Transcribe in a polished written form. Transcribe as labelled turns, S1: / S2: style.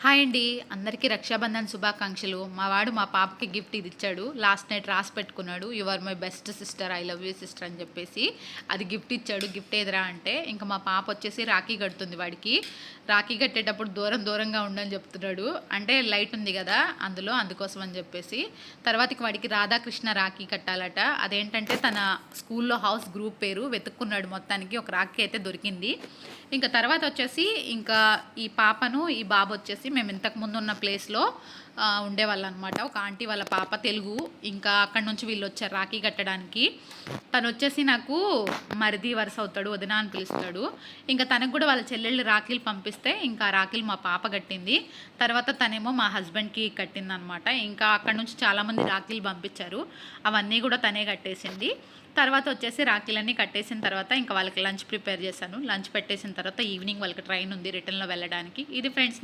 S1: Hi అండి. అందరికీ రక్షాబంధన్ శుభాకాంక్షలు. మా వాడు మా పాపకి గిఫ్ట్ ఇది ఇచ్చాడు. లాస్ట్ నైట్ రాసి పెట్టుకున్నాడు. You are my best sister, I love you sister అని చెప్పేసి అది గిఫ్ట్ ఇచ్చాడు. గిఫ్ట్ ఏదిరా అంటే ఇంకా మా పాప వచ్చేసి రాఖీ కడుతుంది వాడికి. రాఖీ కట్టేటప్పుడు దూరంగా ఉండని చెప్తున్నాడు. అంటే లైట్ ఉంది కదా అందుకోసం అని చెప్పేసి. తర్వాతకి వాడికి రాధాకృష్ణ రాఖీ కట్టాలట. అదేంటంటే తన స్కూల్లో హౌస్ గ్రూప్ పేరు వెతుక్కున్నాడు, మొత్తానికి ఒక రాఖీ అయితే దొరికింది. ఇంకా తర్వాత వచ్చేసి ఇంకా ఈ పాపను ఈ బాబు వచ్చేసి మేము ఇంతకుముందు ఉన్న ప్లేస్లో ఉండేవాళ్ళు అనమాట. ఒక ఆంటీ వాళ్ళ పాప తెలుగు. ఇంకా అక్కడ నుంచి వీళ్ళు వచ్చారు రాఖీ కట్టడానికి. తను వచ్చేసి నాకు మరిది వరుస అవుతాడు, వదిన అని పిలుస్తాడు. ఇంకా తనకు కూడా వాళ్ళ చెల్లెళ్ళు రాఖీలు పంపిస్తే ఇంకా రాఖీలు మా పాప కట్టింది. తర్వాత తనేమో మా హస్బెండ్కి కట్టింది అనమాట. ఇంకా అక్కడ నుంచి చాలామంది రాఖీలు పంపించారు, అవన్నీ కూడా తనే కట్టేసింది. తర్వాత వచ్చేసి రాఖీలన్నీ కట్టేసిన తర్వాత ఇంకా వాళ్ళకి లంచ్ ప్రిపేర్ చేశాను. లంచ్ పెట్టేసిన తర్వాత ఈవినింగ్ వాళ్ళకి ట్రైన్ ఉంది రిటర్న్లో వెళ్ళడానికి. ఇది ఫ్రెండ్స్.